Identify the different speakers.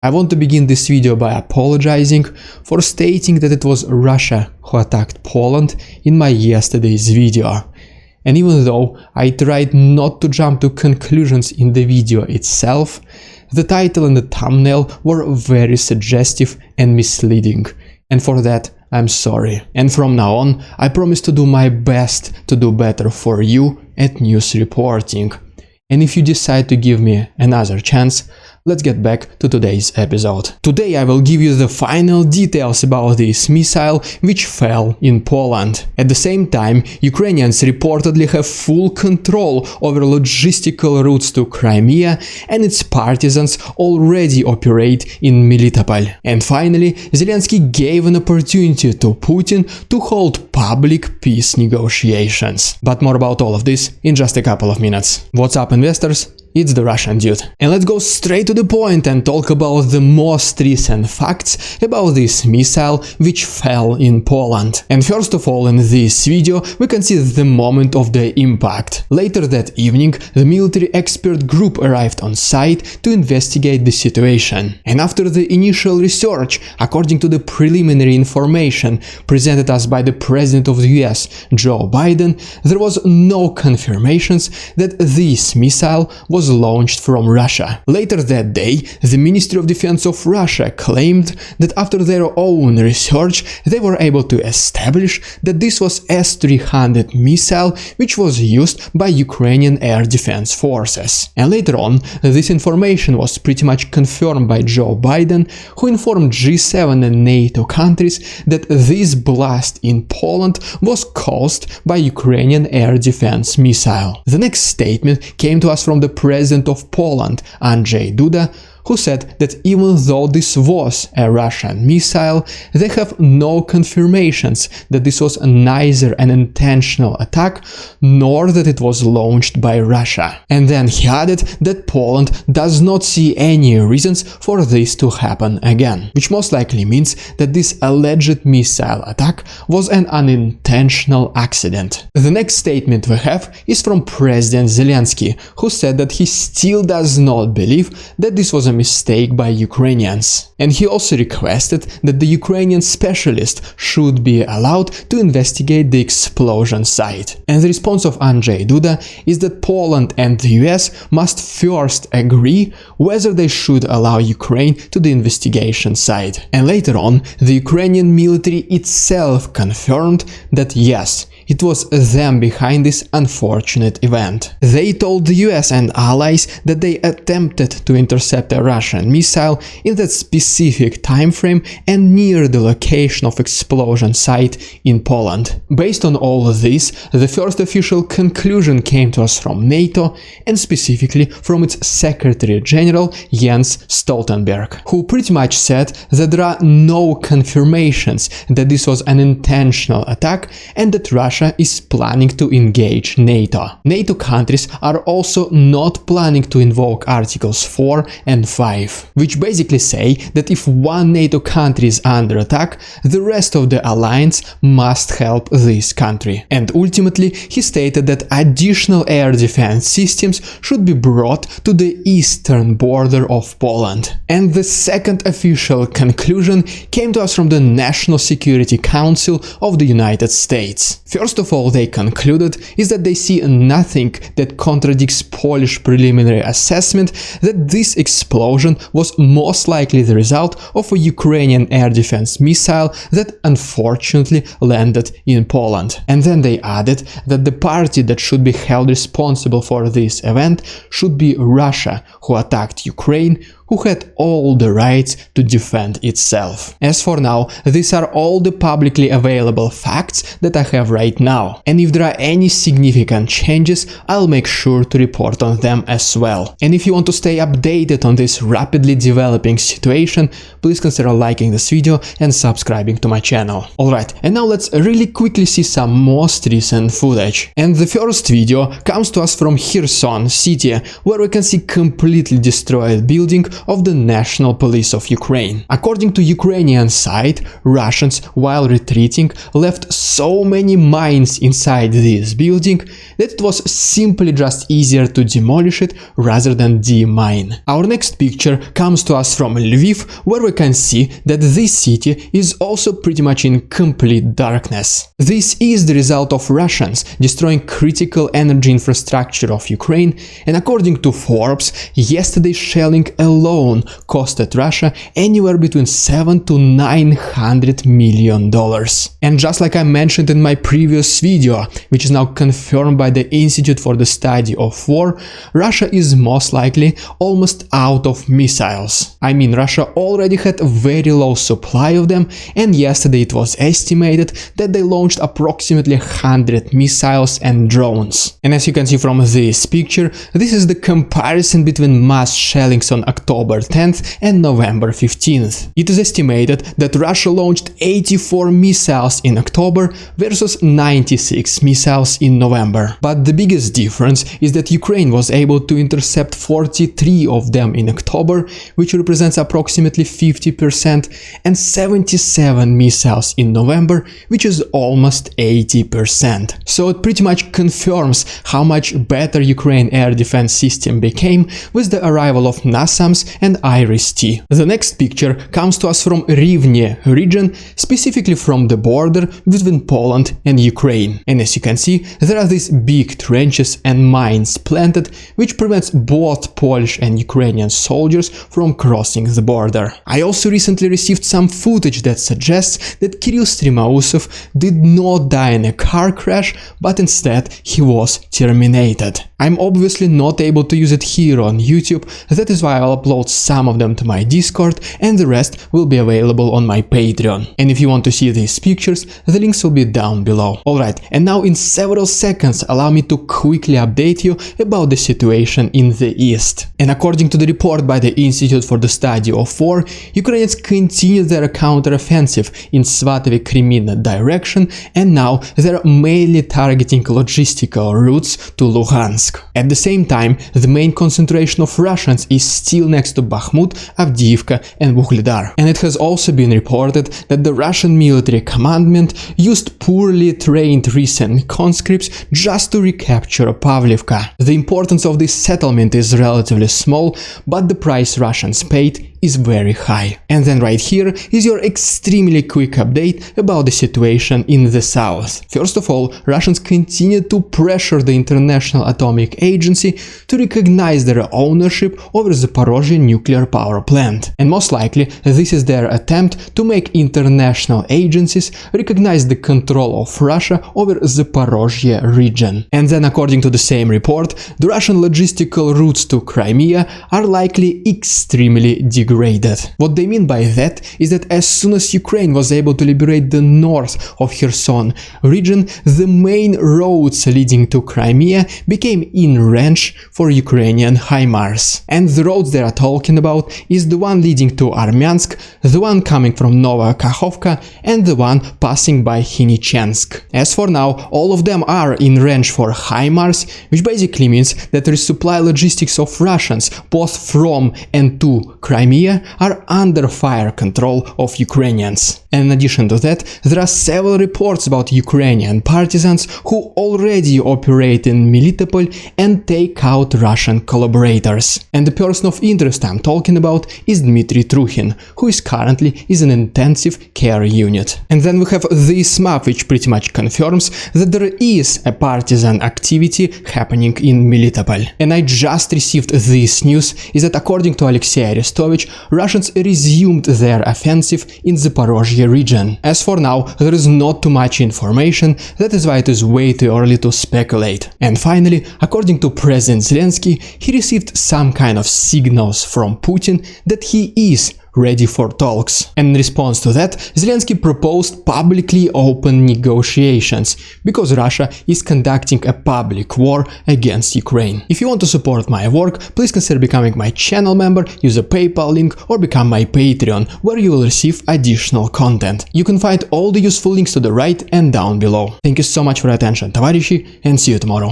Speaker 1: I want to begin this video by apologizing for stating that it was Russia who attacked Poland in my yesterday's video. And even though I tried not to jump to conclusions in the video itself, the title and the thumbnail were very suggestive and misleading, and for that I'm sorry. And from now on, I promise to do my best to do better for you at news reporting. And if you decide to give me another chance, let's get back to today's episode. Today I will give you the final details about this missile which fell in Poland. At the same time, Ukrainians reportedly have full control over logistical routes to Crimea, and its partisans already operate in Melitopol. And finally, Zelensky gave an opportunity to Putin to hold public peace negotiations. But more about all of this in just a couple of minutes. What's up, investors? It's the Russian dude. And let's go straight to the point and talk about the most recent facts about this missile which fell in Poland. And first of all, in this video we can see the moment of the impact. Later that evening, the military expert group arrived on site to investigate the situation. And after the initial research, according to the preliminary information presented us by the President of the US, Joe Biden, there was no confirmations that this missile was launched from Russia. Later that day, the Ministry of Defense of Russia claimed that after their own research, they were able to establish that this was S-300 missile which was used by Ukrainian air defense forces. And later on, this information was pretty much confirmed by Joe Biden, who informed G7 and NATO countries that this blast in Poland was caused by Ukrainian air defense missile. The next statement came to us from the President of Poland, Andrzej Duda, who said that even though this was a Russian missile, they have no confirmations that this was neither an intentional attack nor that it was launched by Russia. And then he added that Poland does not see any reasons for this to happen again, which most likely means that this alleged missile attack was an unintentional accident. The next statement we have is from President Zelensky, who said that he still does not believe that this was a mistake by Ukrainians. And he also requested that the Ukrainian specialist should be allowed to investigate the explosion site. And the response of Andrzej Duda is that Poland and the US must first agree whether they should allow Ukraine to the investigation site. And later on, the Ukrainian military itself confirmed that yes, it was them behind this unfortunate event. They told the US and allies that they attempted to intercept a Russian missile in that specific time frame and near the location of explosion site in Poland. Based on all of this, the first official conclusion came to us from NATO, and specifically from its Secretary General Jens Stoltenberg, who pretty much said that there are no confirmations that this was an intentional attack and that Russia is planning to engage NATO. NATO countries are also not planning to invoke Articles 4 and 5, which basically say that if one NATO country is under attack, the rest of the alliance must help this country. And ultimately, he stated that additional air defense systems should be brought to the eastern border of Poland. And the second official conclusion came to us from the National Security Council of the United States. First of all, they concluded is that they see nothing that contradicts Polish preliminary assessment that this explosion was most likely the result of a Ukrainian air defense missile that unfortunately landed in Poland. And then they added that the party that should be held responsible for this event should be Russia, who attacked Ukraine, who had all the rights to defend itself. As for now, these are all the publicly available facts that I have right now. And if there are any significant changes, I'll make sure to report on them as well. And if you want to stay updated on this rapidly developing situation, please consider liking this video and subscribing to my channel. Alright, and now let's really quickly see some most recent footage. And the first video comes to us from Kherson city, where we can see completely destroyed building of the National Police of Ukraine. According to Ukrainian side, Russians, while retreating, left so many mines inside this building that it was simply just easier to demolish it rather than demine. Our next picture comes to us from Lviv, where we can see that this city is also pretty much in complete darkness. This is the result of Russians destroying critical energy infrastructure of Ukraine, and according to Forbes, yesterday shelling alone costed Russia anywhere between $700 to $900 million. And just like I mentioned in my previous video, which is now confirmed by the Institute for the Study of War, Russia is most likely almost out of missiles. I mean, Russia already had a very low supply of them, and yesterday it was estimated that they launched approximately 100 missiles and drones. And as you can see from this picture, this is the comparison between mass shellings on October 10th and November 15th. It is estimated that Russia launched 84 missiles in October versus 96 missiles in November. But the biggest difference is that Ukraine was able to intercept 43 of them in October, which represents approximately 50%, and 77 missiles in November, which is almost 80%. So it pretty much confirms how much better Ukraine air defense system became with the arrival of NASAMS and IRIS-T. The next picture comes to us from Rivne region, specifically from the border between Poland and Ukraine. And as you can see, there are these big trenches and mines planted, which prevents both Polish and Ukrainian soldiers from crossing the border. I also recently received some footage that suggests that Kirill Strimousov did not die in a car crash, but instead he was terminated. I'm obviously not able to use it here on YouTube, that is why I'll upload some of them to my Discord, and the rest will be available on my Patreon. And if you want to see these pictures, the links will be down below. Alright, and now in several seconds allow me to quickly update you about the situation in the east. And according to the report by the Institute for the Study of War, Ukrainians continue their counter-offensive in Svatovo-Crimea direction, and now they're mainly targeting logistical routes to Luhansk. At the same time, the main concentration of Russians is still next to Bakhmut, Avdiivka and Vuhledar. And it has also been reported that the Russian military commandment used poorly trained recent conscripts just to recapture Pavlivka. The importance of this settlement is relatively small, but the price Russians paid is very high. And then right here is your extremely quick update about the situation in the south. First of all, Russians continue to pressure the International Atomic Agency to recognize their ownership over the Zaporozhye nuclear power plant. And most likely, this is their attempt to make international agencies recognize the control of Russia over the Zaporozhye region. And then, according to the same report, the Russian logistical routes to Crimea are likely extremely degraded. What they mean by that is that as soon as Ukraine was able to liberate the north of Kherson region, the main roads leading to Crimea became in range for Ukrainian HIMARS. And the roads they are talking about is the one leading to Armyansk, the one coming from Nova Kakhovka, and the one passing by Khinnichensk. As for now, all of them are in range for HIMARS, which basically means that the resupply logistics of Russians both from and to Crimea are under fire control of Ukrainians. And in addition to that, there are several reports about Ukrainian partisans who already operate in Melitopol and take out Russian collaborators. And the person of interest I'm talking about is Dmitry Trukhin, who is currently in an intensive care unit. And then we have this map, which pretty much confirms that there is a partisan activity happening in Melitopol. And I just received this news is that according to Alexei Arestovich, Russians resumed their offensive in the Zaporozhye region. As for now, there is not too much information, that is why it is way too early to speculate. And finally, according to President Zelensky, he received some kind of signals from Putin that he is ready for talks. And in response to that, Zelensky proposed publicly open negotiations, because Russia is conducting a public war against Ukraine. If you want to support my work, please consider becoming my channel member, use a PayPal link or become my Patreon, where you will receive additional content. You can find all the useful links to the right and down below. Thank you so much for your attention, товарищи, and see you tomorrow.